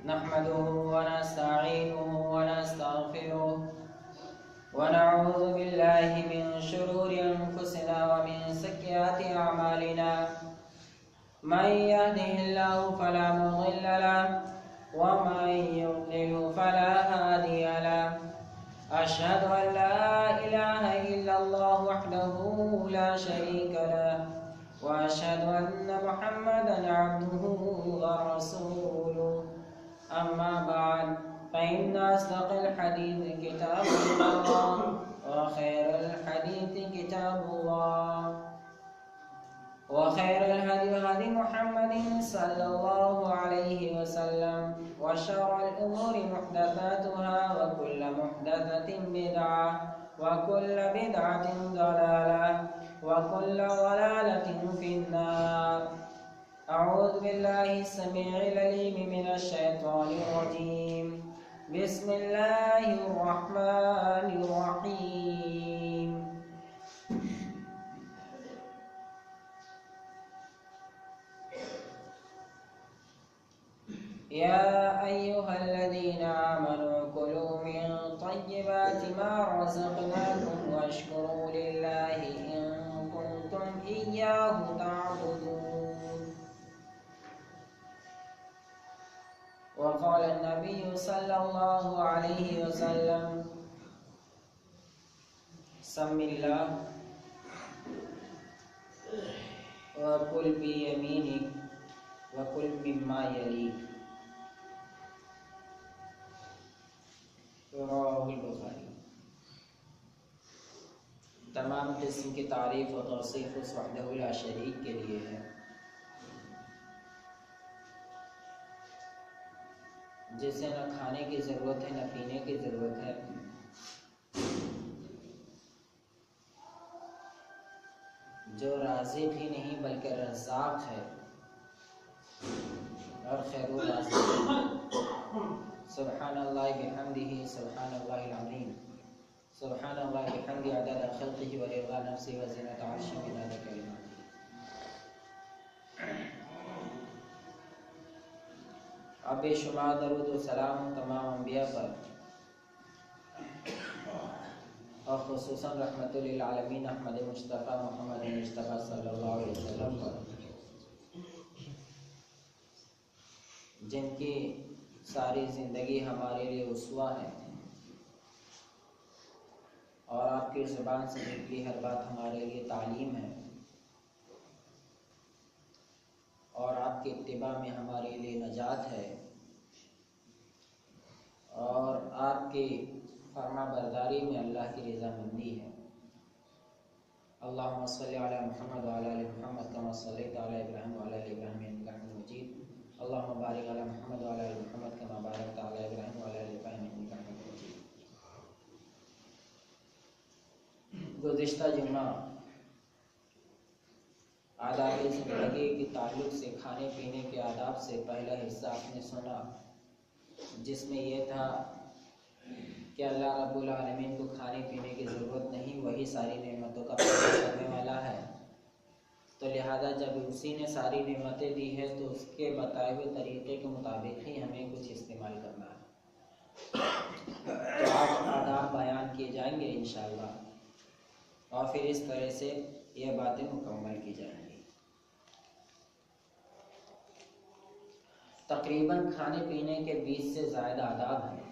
نحمده ونستعينه ونستغفره ونعوذ بالله من شرور أنفسنا ومن سيئات أعمالنا من يهده الله فلا مضل له ومن يضلل فلا هادي له أشهد أن لا إله إلا الله وحده لا شريك له وأشهد أن محمدا عبده ورسوله أما بعد فإن أصدق الحديث كتاب الله وخير الحديث كتاب الله وخير الهدي هدي محمد صلى الله عليه وسلم وشر الأمور محدثاتها وكل محدثة بدعة وكل بدعة ضلالة وكل ضلالة في النار. أعوذ بالله السميع العليم من الشيطان الرجيم. بسم الله الرحمن الرحيم. يا أيها الذين آمنوا كلوا من طيبات ما رزقناكم واشكروا لله إن كنتم إياه تعبدون. وقال النبي صلى الله عليه وسلم سم الله وكل بيمينك وكل مما يليك. رواه البخاری. تمام قسم کی تعریف و توصیف اس وحدہ لا شریک کے لیے ہے جسے نہ کھانے کی ضرورت ہے نہ پینے کی ضرورت ہے، جو رازق ہی نہیں بلکہ رزاق ہے اور خیر الرازق. سبحان اللہ بحمدہ سبحان اللہ العظیم سبحان اللہ بحمدہ عدد خلقہ ورضا نفسہ وزنۃ عرشہ ومداد کلماتہ. اب بے شمار درود و سلام تمام انبیاء پر اور خصوصاً رحمت للعالمین احمد مصطفیٰ محمد مصطفیٰ صلی اللہ علیہ وسلم پر، جن کی ساری زندگی ہمارے لیے اسوہ ہے اور آپ کی زبان سے نکلی ہر بات ہمارے لیے تعلیم ہے اور آپ کی اتباع میں ہمارے لیے نجات ہے اور آپ کی فرما برداری میں اللہ کی رضا مندی ہے. اللہم صلی علی محمد وعلی آل محمد کما صلیت علی ابراہیم وعلی آل ابراہیم انک حمید مجید. اللہم بارک علی محمد وعلی آل محمد کما بارکت علی ابراہیم وعلی آل ابراہیم انک حمید مجید. گزشتہ جمعہ آداب زندگی کے تعلق سے کھانے پینے کے آداب سے پہلا حصہ آپ نے سنا، جس میں یہ تھا کہ اللہ رب العالمین کو کھانے پینے کی ضرورت نہیں، وہی ساری نعمتوں کا پیدا کرنے والا ہے، تو لہذا جب اسی نے ساری نعمتیں دی ہے تو اس کے بتائے ہوئے طریقے کے مطابق ہی ہمیں کچھ استعمال کرنا ہے. تو آج آداب بیان کیے جائیں گے انشاءاللہ اور پھر اس طرح سے یہ باتیں مکمل کی جائیں گی. تقریباً کھانے پینے کے 20 سے زائد آداب ہیں.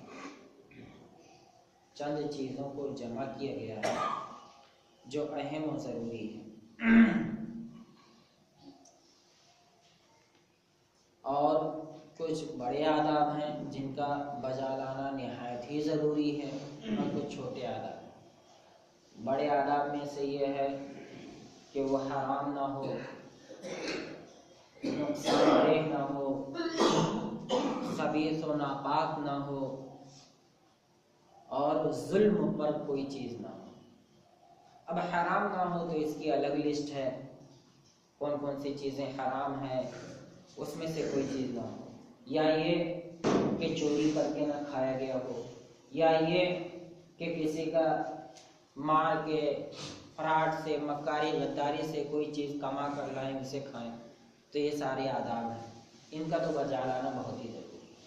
چند چیزوں کو جمع کیا گیا ہے جو اہم و ضروری ہے اور کچھ بڑے آداب ہیں جن کا بجا لانا نہایت ہی ضروری ہے اور کچھ چھوٹے آداب ہیں. بڑے آداب میں سے یہ ہے کہ وہ حرام نہ ہو، نقصان دہ نہ ہو، خبیث و ناپاک نہ ہو اور ظلم پر کوئی چیز نہ ہو. اب حرام نہ ہو تو اس کی الگ لسٹ ہے، کون کون سی چیزیں حرام ہیں، اس میں سے کوئی چیز نہ ہو، یا یہ کہ چوری کر کے نہ کھایا گیا ہو، یا یہ کہ کسی کا مار کے فراڈ سے مکاری غداری سے کوئی چیز کما کر لائیں اسے کھائیں. تو یہ سارے آداب ہیں، ان کا تو بجا لانا بہت ہی ضروری ہے.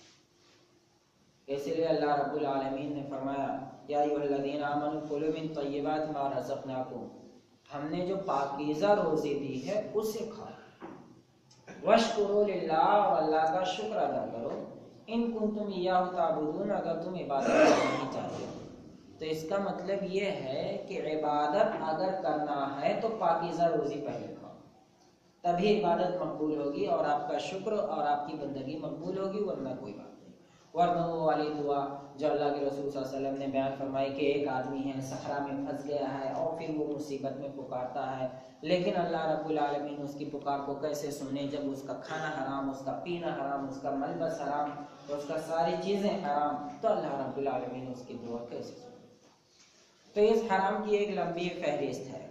اس لیے اللہ رب العالمین نے فرمایا یا ایھا آمنوا کلوا من طیبات ما رزقناکم، ہم نے جو پاکیزہ روزی دی ہے اسے کھاؤ، واشکروا للہ، اور اللہ کا شکر ادا کرو، ان کنتم ایاہ تعبدون، اگر تم عبادت کرنا چاہتے ہو۔ تو اس کا مطلب یہ ہے کہ عبادت اگر کرنا ہے تو پاکیزہ روزی پہلے کھاؤ، تبھی عبادت مقبول ہوگی اور آپ کا شکر اور آپ کی بندگی مقبول ہوگی، ورنہ کوئی بات نہیں۔ ورنہ وہ والی دعا جو اللہ کے رسول صلی اللہ علیہ وسلم نے بیان فرمائی کہ ایک آدمی ہے صحرا میں پھنس گیا ہے اور پھر وہ مصیبت میں پکارتا ہے، لیکن اللہ رب العالمین اس کی پکار کو کیسے سنے جب اس کا کھانا حرام، اس کا پینا حرام، اس کا ملبس حرام، اس کا ساری چیزیں حرام، تو اللہ رب العالمین اس کی دعا کیسے سنے؟ تو اس حرام کی ایک لمبی فہرست ہے،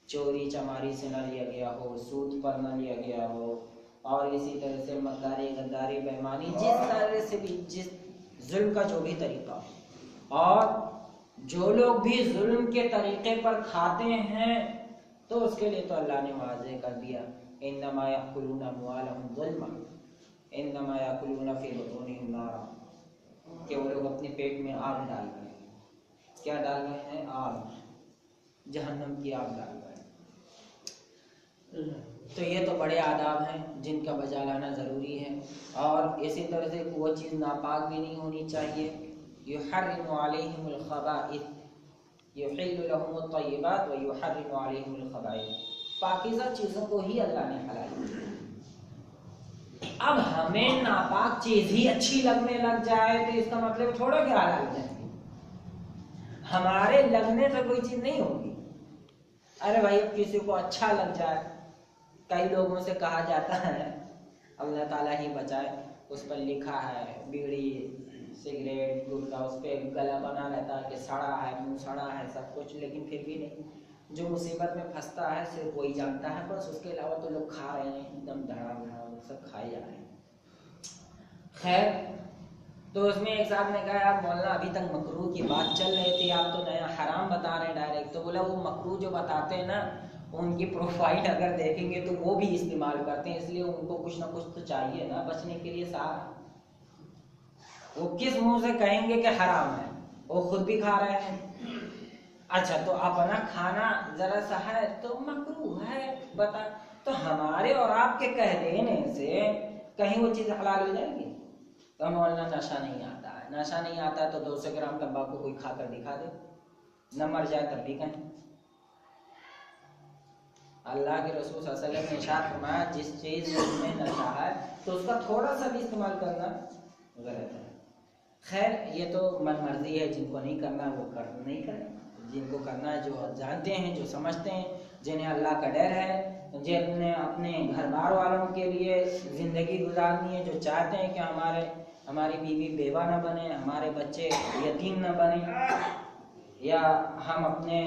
چوری چماری سے نہ لیا گیا ہو، سود پر نہ لیا گیا ہو، اور اسی طرح سے مکاری غداری بےایمانی، جس طرح سے بھی جس ظلم کا جو بھی طریقہ ہو، اور جو لوگ بھی ظلم کے طریقے پر کھاتے ہیں تو اس کے لیے تو اللہ نے واضح کر دیا انما یاکلون اموالهم ظلما انما یاکلون فی بطونہم نارا، کہ وہ لوگ اپنے پیٹ میں آگ ڈال رہے ہیں۔ کیا ڈال رہے ہیں؟ آگ، جہنم کی آگ ڈال رہے ہیں۔ تو یہ تو بڑے آداب ہیں جن کا بجا لانا ضروری ہے، اور اسی طرح سے وہ چیز ناپاک بھی نہیں ہونی چاہیے۔ یحرم علیہم الخبائث یحل لهم الطیبات ویحرم علیہم الخبائث، پاکیزہ چیزوں کو ہی اللہ نے حلال کیا۔ اب ہمیں ناپاک چیز ہی اچھی لگنے لگ جائے تو اس کا مطلب تھوڑا کہ حلال ہو جائے گی، ہمارے لگنے سے کوئی چیز نہیں ہوگی۔ ارے بھائی اب کسی کو اچھا لگ جائے، کئی لوگوں سے کہا جاتا ہے، اللہ تعالیٰ ہی بچائے، اس پر لکھا ہے بیڑی سگریٹ گٹکا، اس پہ گلا بنا رہتا ہے کہ سڑا ہے، منہ سڑا ہے، سب کچھ، لیکن پھر بھی نہیں، جو مصیبت میں پھنستا ہے صرف وہی جانتا ہے، بس اس کے علاوہ تو لوگ کھا رہے ہیں، ایک دم دھڑا دھڑا سب کھائے جا رہے ہیں۔ خیر، تو اس میں ایک صاحب نے کہا یار مولانا ابھی تک مکروہ کی بات چل رہی تھی، آپ تو نیا حرام بتا رہے ہیں ڈائریکٹ۔ تو بولا وہ مکروہ جو بتاتے ہیں نا، ان کی پروفائل اگر دیکھیں گے تو وہ بھی استعمال کرتے ہیں، اس لیے ان کو کچھ نہ کچھ تو چاہیے نا بچنے کے لیے صاحب۔ وہ کس منہ سے کہیں گے کہ حرام ہے؟ وہ خود بھی کھا رہے ہیں۔ اچھا تو اپنا کھانا ذرا سا ہے تو مکروہ ہے بتا، تو ہمارے اور آپ کے کہہ دینے سے کہیں وہ چیز حلال ہو جائے گی؟ تو مولانا نشہ نہیں آتا ہے، نشہ نہیں آتا ہے تو 200 گرام تمباکو کوئی کھا کر دکھا دے، نہ مر جائے تب بھی کہیں۔ اللہ کے رسول صلی اللہ علیہ وسلم نے ارشاد فرمایا جس چیز میں نشہ ہے تو اس کا تھوڑا سا بھی استعمال کرنا غلط ہے۔ خیر یہ تو من مرضی ہے، جن کو نہیں کرنا وہ نہیں کریں، جن کو کرنا ہے جو جانتے ہیں، جو سمجھتے ہیں، جنہیں اللہ کا ڈر ہے، جنہیں اپنے گھر بار والوں کے لیے زندگی گزارنی ہے، جو چاہتے ہیں کہ ہماری بیوی بیوہ نہ بنے، ہمارے بچے یتیم نہ بنے، یا ہم اپنے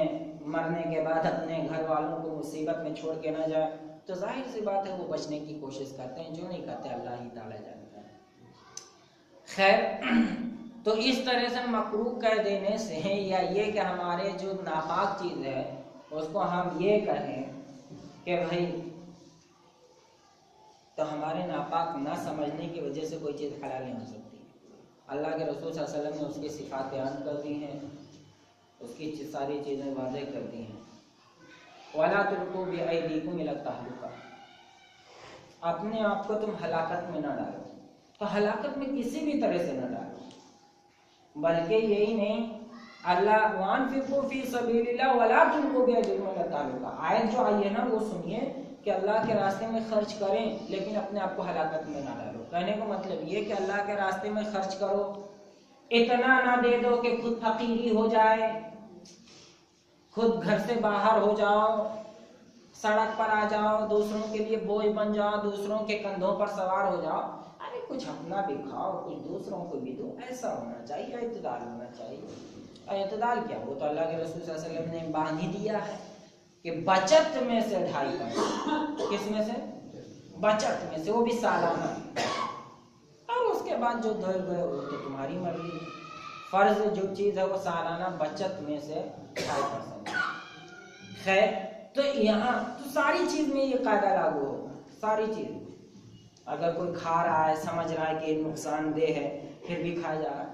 مرنے کے بعد اپنے گھر والوں کو مصیبت میں چھوڑ کے نہ جائیں، تو ظاہر سی بات ہے وہ بچنے کی کوشش کرتے ہیں، جو نہیں کرتے اللہ ہی تعالیٰ جانتا ہے۔ خیر، تو اس طرح سے مکروہ کہہ دینے سے، یا یہ کہ ہمارے جو ناپاک چیز ہے اس کو ہم یہ کہیں کہ بھائی، تو ہمارے ناپاک نہ سمجھنے کی وجہ سے کوئی چیز حلال نہیں ہو سکتی۔ اللہ کے رسول صلی اللہ علیہ وسلم نے اس کی صفات بیان کر دی ہیں، اس کی ساری چیزیں واضح کر دی ہیں۔ وَلَا تُلْقُوا بِأَيْدِيكُمْ إِلَى التَّهْلُكَةِ، اپنے آپ کو تم ہلاکت میں نہ ڈالو، تو ہلاکت میں کسی بھی طرح سے نہ ڈالو، بلکہ یہی نہیں، اللہ وَأَنفِقُوا فِي سَبِيلِ اللَّهِ وَلَا تُلْقُوا بِأَيْدِيكُمْ إِلَى التَّهْلُكَةِ، آیت جو آئی ہے نا وہ سنیے کہ اللہ کے راستے میں خرچ کریں لیکن اپنے آپ کو ہلاکت میں نہ ڈالو۔ کہنے کا مطلب یہ کہ اللہ کے راستے میں خرچ کرو، اتنا نہ دے دو کہ خود فقیری ہو جائے، خود گھر سے باہر ہو جاؤ، سڑک پر آ جاؤ، دوسروں کے لیے بوجھ بن جاؤ، دوسروں کے کندھوں پر سوار ہو جاؤ، ارے کچھ اپنا بھی کھاؤ، کچھ دوسروں کو بھی دو، ایسا ہونا چاہیے، اعتدال ہونا چاہیے۔ اعتدال کیا؟ وہ تو اللہ کے رسول صلی اللہ علیہ وسلم نے باندھ ہی دیا ہے کہ بچت میں سے 2.5%، کس میں سے؟ بچت میں سے، وہ بھی سالانہ، اور اس کے بعد جو دور گئے وہ تو تمہاری مرضی۔ فرض جو چیز ہے وہ سالانہ بچت میں سے 2.5%۔ خیر، تو یہاں تو ساری چیز میں یہ قاعدہ لاگو ہوگا، ساری چیز۔ اگر کوئی کھا رہا ہے، سمجھ رہا ہے کہ نقصان دہ ہے، پھر بھی کھایا جا رہا ہے،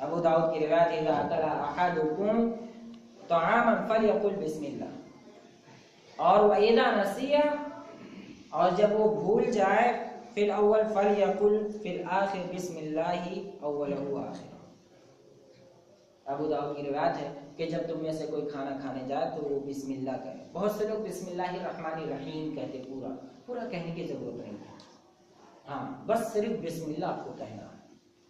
ابو داؤد کی روایت ہے اذا اکل احدکم طعاما فلیقل بسم اللہ، اور واذا نسی، اور جب وہ بھول جائے فی الاول فلیقل فی الاخر بسم اللہ اولہ آخر۔ ابو داؤد کی روایت ہے کہ جب تم میں سے کوئی کھانا کھانے جائے تو وہ بسم اللہ کہے۔ بہت سے لوگ بسم اللہ الرحمن الرحیم کہتے، پورا کہنے کی ضرورت نہیں ہے، ہاں بس صرف بسم اللہ آپ کو کہنا ہے۔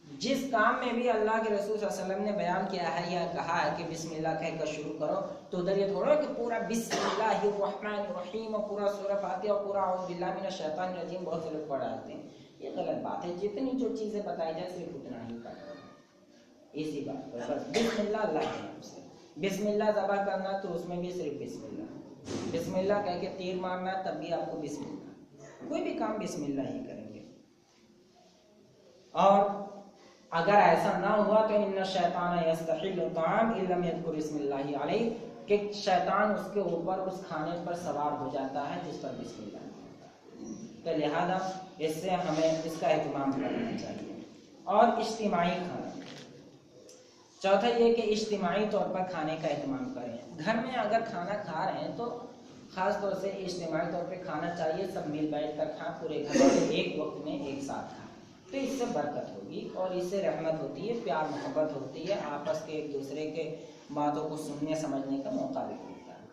جس کام میں بھی اللہ کے رسول صلی اللہ علیہ وسلم نے بیان کیا ہے یا کہا ہے کہ بسم اللہ کہہ کر شروع کرو، تو ادھر یہ تھوڑا کہ پورا بسم اللہ الرحمن الرحیم اور پورا سورہ فاتحہ اور پورا اعوذ باللہ من الشیطان الرجیم بہت سے لوگ پڑھ آتے ہیں، یہ غلط بات ہے۔ جتنی جو چیزیں بتائی جائے صرف اتنا ہی پڑھنا، اسی بات پر بس بسم اللہ اللہ کے نام سے۔ بسم اللہ ذبح کرنا تو اس میں بھی صرف بسم اللہ، بسم اللہ کہہ کے تیر مارنا تب بھی آپ کو بسم اللہ، کوئی بھی کام بسم اللہ ہی کریں گے۔ اور اگر ایسا نہ ہوا تو ان الشیطان یستحل الطعام ان لم یذکر اسم اللہ علیہ، کہ شیطان اس کے اوپر اس کھانے پر سوار ہو جاتا ہے جس پر بسم اللہ ہوتا ہے، تو لہذا اس سے ہمیں اس کا اہتمام کرنا چاہیے۔ اور اجتماعی کھانا، چوتھا یہ کہ اجتماعی طور پر کھانے کا اہتمام کریں۔ گھر میں اگر کھانا کھا رہے ہیں تو خاص طور سے اجتماعی طور پہ کھانا چاہیے، سب مل بیٹھ کر کھائیں، پورے گھر والے ایک وقت میں ایک ساتھ کھائیں، تو اس سے برکت ہوگی اور اس سے رحمت ہوتی ہے، پیار محبت ہوتی ہے، آپس کے ایک دوسرے کے باتوں کو سننے سمجھنے کا موقع بھی ملتا ہے،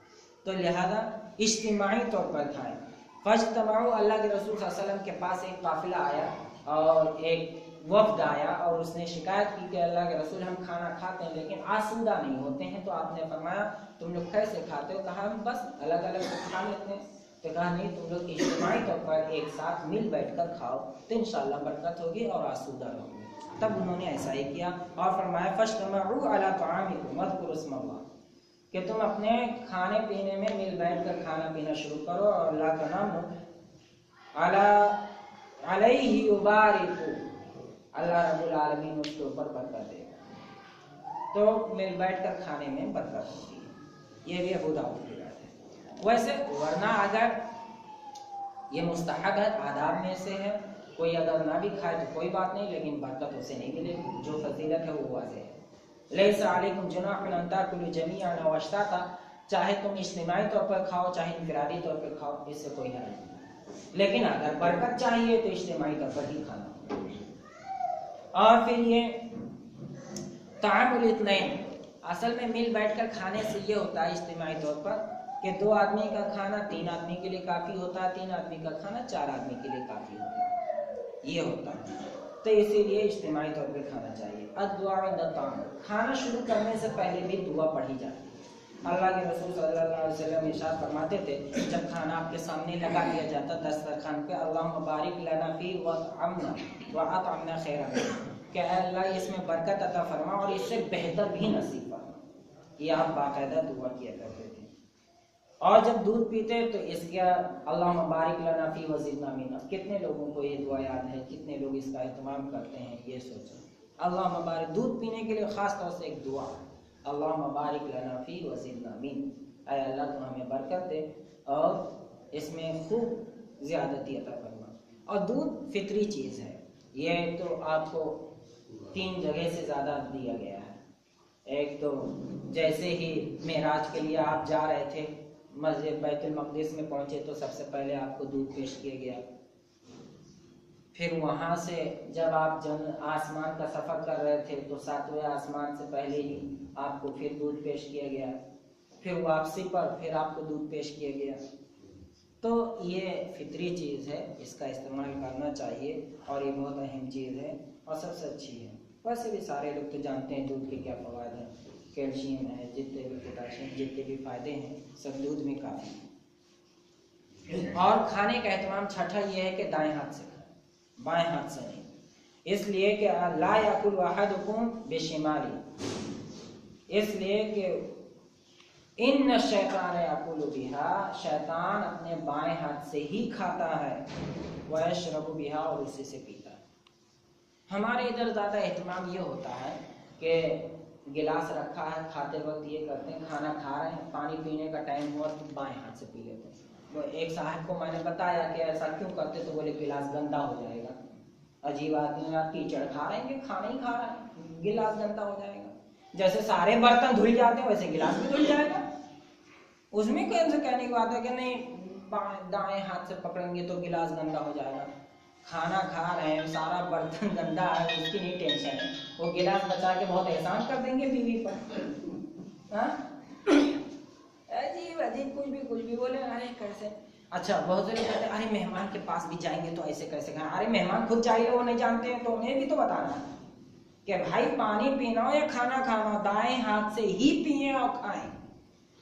تو لہذا اجتماعی طور پر کھائیں۔ فاجتمعوا، اللہ کے رسول صلی اللہ علیہ وسلم کے پاس ایک قافلہ آیا اور ایک وفد آیا اور اس نے شکایت کی کہ اللہ کے رسول ہم کھانا کھاتے ہیں لیکن آسودہ نہیں ہوتے ہیں، تو آپ نے فرمایا تم لوگ کیسے کھاتے ہو؟ کہا ہم بس الگ الگ کھا لیتے ہیں، تو کہا نہیں تم لوگ اجتماعی طور پر ایک ساتھ مل بیٹھ کر کھاؤ تو انشاءاللہ برکت ہوگی اور آسودہ رہو گے۔ تب انہوں نے ایسا ہی کیا اور فرمایا فاجتمعوا علی طعامکم واذکروا اسم اللہ، کہ تم اپنے کھانے پینے میں مل بیٹھ کر کھانا پینا شروع کرو اور اللہ کا نام لو، علیہ یبارک، اللہ رب العالمین اس کے اوپر برکت دے گا، تو مل بیٹھ کر کھانے میں برکت ہوتی ہے۔ یہ بھی ابو داؤد کی بات ہے۔ ویسے ورنہ اگر یہ مستحب ہے، آداب میں سے ہے، کوئی اگر نہ بھی کھائے تو کوئی بات نہیں، لیکن برکت اسے نہیں ملے گی، جو فضیلت ہے وہ واضح ہے۔ لیس علیکم جناح ان تاکلوا جمیعا او اشتاتا، چاہے تم اجتماعی طور پر کھاؤ چاہے انفرادی طور پر کھاؤ، اس سے کوئی حرج نہیں، لیکن اگر برکت چاہیے تو اجتماعی طور پر ہی کھانا۔ اور پھر یہ طعام الاثنین، اصل میں مل بیٹھ کر کھانے سے یہ ہوتا ہے اجتماعی طور پر کہ 2 آدمی کا کھانا 3 آدمی کے لیے کافی ہوتا ہے، 3 آدمی کا کھانا 4 آدمی کے لیے کافی ہوتا ہے، یہ ہوتا ہے، تو اسی لیے اجتماعی طور پہ کھانا چاہیے۔ الدعاء عند الطعام، کھانا شروع کرنے سے پہلے بھی دعا پڑھی جاتی ہے۔ اللہ کے رسول صلی اللہ علیہ وسلم ارشاد فرماتے تھے جب کھانا آپ کے سامنے لگا دیا جاتا دسترخوان پہ، اللہم بارک لنا فی واطعمنا واطعمنا خیرا منہ، کہ اے اللہ اس میں برکت عطا فرما اور اس سے بہتر بھی نصیب فرما، یہ آپ باقاعدہ دعا کیا کرتے تھے۔ اور جب دودھ پیتے تو اس کا اللہم بارک لنا فی وزدنا منہ، کتنے لوگوں کو یہ دعا یاد ہے، کتنے لوگ اس کا اہتمام کرتے ہیں، یہ سوچو۔ اللہم بارک، دودھ پینے کے لیے خاص طور سے ایک دعا، اللہم بارک لنا فی وزدنا منہ، اے اللہ تو ہمیں برکت دے اور اس میں خوب زیادتی عطا فرما۔ اور دودھ فطری چیز ہے، یہ تو آپ کو 3 جگہ سے زیادہ دیا گیا ہے۔ ایک تو جیسے ہی معراج کے لیے آپ جا رہے تھے، مسجد بیت المقدس میں پہنچے تو سب سے پہلے آپ کو دودھ پیش کیا گیا، پھر وہاں سے جب آپ آسمان کا سفر کر رہے تھے تو 7ویں آسمان سے پہلے ہی آپ کو پھر دودھ پیش کیا گیا، پھر واپسی پر پھر آپ کو دودھ پیش کیا گیا، تو یہ فطری چیز ہے، اس کا استعمال کرنا چاہیے اور یہ بہت اہم چیز ہے اور سب سے اچھی ہے۔ ویسے بھی سارے لوگ تو جانتے ہیں دودھ کے کیا فوائد ہیں، کیلشیم ہے، جتنے بھی پوٹاشیم، جتنے بھی فائدے ہیں سب دودھ میں کافی ہیں۔ اور کھانے کا اہتمام چھٹا یہ ہے کہ دائیں ہاتھ سے کھائیں، بائیں ہاتھ سے نہیں، اس لیے کہ لا یاکل احدکم بشمالی، اس لیے کہ ان الشیطان یاکل بہا، شیطان اپنے بائیں ہاتھ سے ہی کھاتا ہے، ویشرب بہا، اور اسی سے پیتا ہے۔ ہمارے ادھر زیادہ اہتمام یہ ہوتا ہے کہ گلاس رکھا ہے، کھاتے وقت یہ کرتے ہیں کھانا کھا رہے ہیں، پانی پینے کا ٹائم ہوا تو بائیں ہاتھ سے پی لیتے ہیں۔ وہ ایک صاحب کو میں نے بتایا کہ ایسا کیوں کرتے، تو بولے گلاس گندا ہو جائے گا، عجیب آدمی آپ کیچڑ کھا رہے ہیں کہ کھانا ہی کھا رہا ہے، گلاس گندا ہو جائے گا. جیسے سارے برتن دھل جاتے ہیں ویسے گلاس بھی دھل جائے گا. اس میں کیسے کہنے کی بات ہے کہ نہیں دائیں ہاتھ سے پکڑیں گے تو گلاس گندا ہو جائے گا. کھانا کھا رہے ہیں سارا برتن گندا ہے اس کی نہیں ٹینشن ہے، وہ گلاس بچا کے بہت احسان کر دیں گے بیوی پر. عجیب عجیب کچھ بھی بولے. ارے کیسے اچھا بہت سے لوگ کہتے ہیں ارے مہمان کے پاس بھی جائیں گے تو ایسے کیسے کھائیں. ارے مہمان خود چاہیے وہ نہیں جانتے ہیں تو انہیں بھی تو بتانا ہے کہ بھائی پانی پینا ہو یا کھانا کھانا ہو دائیں ہاتھ سے ہی پئیں اور کھائیں،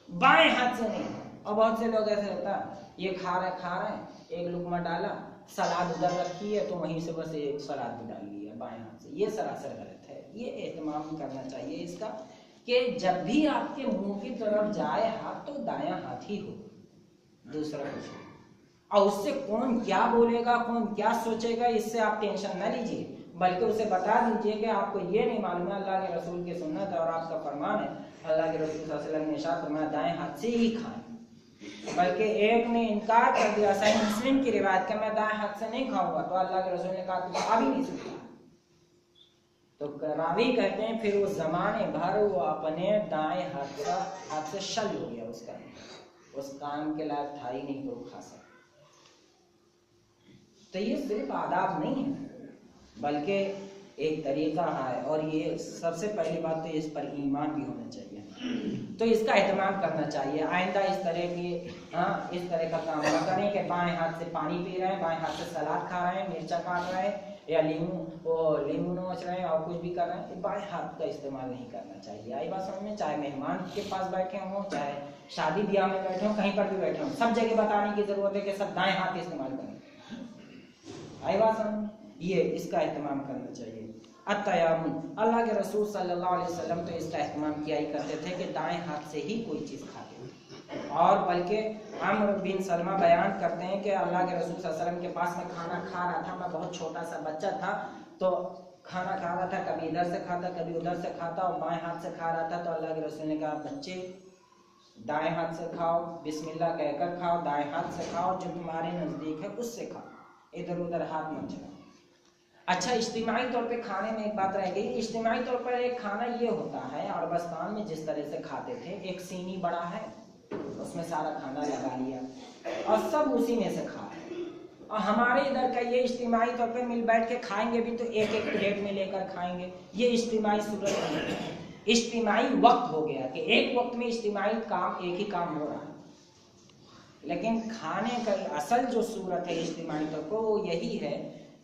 بائیں ہاتھ سے نہیں. اور بہت سے لوگ ایسے ہوتا ہے یہ کھا رہے ہیں ایک لقمہ ڈالا سلاد ادھر رکھی ہے تو وہیں سے بس ایک سلاد بھی ڈال لیا بائیں ہاتھ سے. یہ سراسر غلط ہے. یہ اہتمام کرنا چاہیے اس کا کہ جب بھی آپ کے منہ کی طرف جائے ہاتھ تو دایاں ہاتھ ہی ہو، دوسرا کچھ نہیں. اور اس سے کون کیا بولے گا کون کیا سوچے گا اس سے آپ ٹینشن نہ لیجیے، بلکہ اسے بتا دیجیے کہ آپ کو یہ نہیں معلوم ہے اللہ کے رسول کی سنت ہے اور آپ کا فرمان ہے. اللہ کے رسول صلی اللہ علیہ وسلم نے ارشاد فرمایا دائیں ہاتھ سے ہی کھائیں. بلکہ ایک نے انکار کر دیا صحیح مسلم کی روایت کہ میں دائیں ہاتھ سے نہیں کھاؤں گا، تو اللہ کے رسول نے کہا تو کھا بھی نہیں سکتا. تو راوی کہتے ہیں پھر وہ زمانے بھر وہ اپنے دائیں ہاتھ سے شل ہو گیا، اس کام کے لائق تھا ہی نہیں تو وہ کھا سکتا. تو یہ صرف آداب نہیں ہے بلکہ ایک طریقہ ہے، اور یہ سب سے پہلی بات تو اس پر ایمان بھی ہونا چاہیے. تو اس کا اہتمام کرنا چاہیے. آئندہ اس طرح کا کام نہ کریں کہ بائیں ہاتھ سے پانی پی رہے ہیں، بائیں ہاتھ سے سلاد کھا رہے ہیں، مرچا کاٹ رہے ہیں یا لیمو نوچ رہے ہیں اور کچھ بھی کر رہے ہیں. بائیں ہاتھ کا استعمال نہیں کرنا چاہیے. آئی بات سمجھ میں؟ چاہے مہمان کے پاس بیٹھے ہوں، چاہے شادی بیاہ میں بیٹھے ہوں، کہیں پر بھی بیٹھے ہوں، سب جگہ بتانے کی ضرورت ہے کہ سب دائیں ہاتھ استعمال کریں. آئی بات سمجھ؟ یہ اس کا اہتمام کرنا چاہیے. التیامن، اللہ کے رسول صلی اللہ علیہ وسلم تو اس کا اہتمام کیا ہی کرتے تھے کہ دائیں ہاتھ سے ہی کوئی چیز کھاتے تھے. اور بلکہ عمرو بن سلمہ بیان کرتے ہیں کہ اللہ کے رسول صلی اللہ علیہ وسلم کے پاس میں کھانا کھا رہا تھا، میں بہت چھوٹا سا بچہ تھا تو کھانا کھا رہا تھا، کبھی ادھر سے کھاتا کبھی ادھر سے کھاتا اور بائیں ہاتھ سے کھا رہا تھا. تو اللہ کے رسول نے کہا بچے دائیں ہاتھ سے کھاؤ، بسم اللہ کہہ کر کھاؤ، دائیں ہاتھ سے کھاؤ، جو تمہارے نزدیک ہے اس سے کھاؤ، ادھر ادھر ہاتھ مت چلاؤ. اچھا اجتماعی طور پہ کھانے میں ایک بات رہ گئی. اجتماعی طور پر ایک کھانا یہ ہوتا ہے عربستان میں جس طرح سے کھاتے تھے، ایک سینی بڑا ہے اس میں سارا کھانا لگا لیا اور سب اسی میں سے کھا رہے. اور ہمارے ادھر کا یہ اجتماعی طور پہ مل بیٹھ کے کھائیں گے بھی تو ایک ایک پلیٹ میں لے کر کھائیں گے. یہ اجتماعی صورت نہیں ہے. اجتماعی وقت ہو گیا کہ ایک وقت میں اجتماعی کام ایک ہی کام ہو رہا ہے، لیکن کھانے کا اصل جو صورت ہے اجتماعی طور پر وہ یہی ہے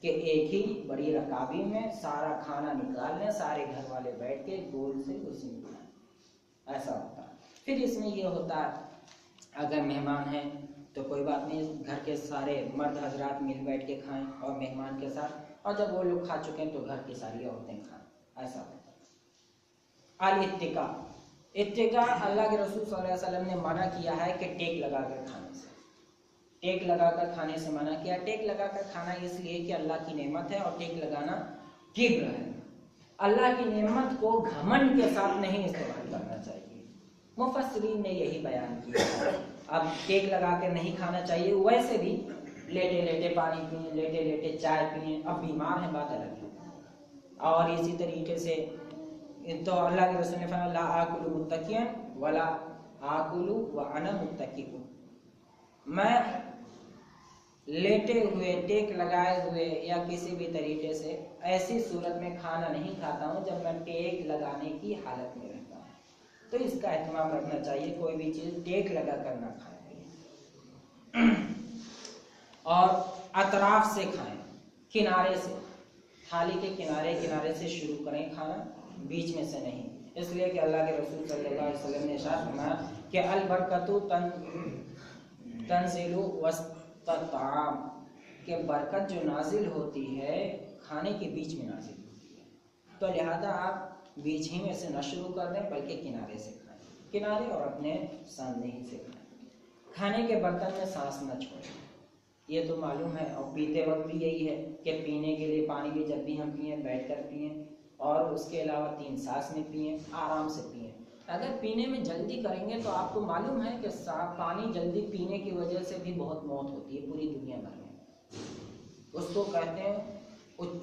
کہ ایک ہی بڑی رکابی میں سارا کھانا نکال لیں، سارے گھر والے بیٹھ کے گول سے اسی میں کھائیں. ایسا ہوتا ہے. پھر اس میں یہ ہوتا ہے اگر مہمان ہیں تو کوئی بات نہیں، گھر کے سارے مرد حضرات مل بیٹھ کے کھائیں اور مہمان کے ساتھ، اور جب وہ لوگ کھا چکے ہیں تو گھر کی ساری عورتیں کھائیں. ایسا ہوتا ہے. الاتقاء، اتقاء اللہ کے رسول صلی اللہ علیہ وسلم نے منع کیا ہے کہ ٹیک لگا کر کھانے سے، ٹیک لگا کر کھانے سے منع کیا. ٹیک لگا کر کھانا اس لیے کہ اللہ کی نعمت ہے اور ٹیک لگانا کبر ہے. اللہ کی نعمت کو گھمنڈ کے ساتھ نہیں استعمال کرنا چاہیے. مفسرین نے یہی بیان کیا. اب ٹیک لگا کے نہیں کھانا چاہیے. ویسے بھی لیٹے لیٹے پانی پئیں، لیٹے لیٹے چائے پئیں، اب بیمار ہیں بات الگ ہے. اور اسی طریقے سے تو اللہ کے رسول نے فرمایا لا آکل متکئا ولا آکل وانا متکئ، میں لیٹے ہوئے ٹیک لگائے ہوئے یا کسی بھی طریقے سے ایسی صورت میں کھانا نہیں کھاتا ہوں جب میں ٹیک لگانے کی حالت میں رہتا ہوں. تو اس کا اہتمام رکھنا چاہیے، کوئی بھی چیز ٹیک لگا کر نہ کھائیں. اور اطراف سے کھائیں، کنارے سے، تھالی کے کنارے سے شروع کریں کھانا، بیچ میں سے نہیں. اس لیے کہ اللہ کے رسول صلی اللہ علیہ وسلم نے ارشاد فرمایا کہ البرکۃ تنزل وسط الطعام، کہ برکت جو نازل ہوتی ہے کھانے کے بیچ میں نازل ہوتی ہے. تو لہذا آپ بیچ ہی میں سے نہ شروع کر دیں بلکہ کنارے سے کھائیں، کنارے اور اپنے سامنے ہی سے کھائیں. کھانے کے برتن میں سانس نہ چھوڑیں، یہ تو معلوم ہے. اور پیتے وقت بھی یہی ہے کہ پینے کے لیے پانی بھی جب بھی ہم پئیں بیٹھ کر پئیں، اور اس کے علاوہ 3 سانس میں پئیں، آرام سے پئیں. اگر پینے میں جلدی کریں گے تو آپ کو معلوم ہے کہ پانی جلدی پینے کی وجہ سے بھی بہت موت ہوتی ہے پوری دنیا بھر میں. اس کو کہتے ہیں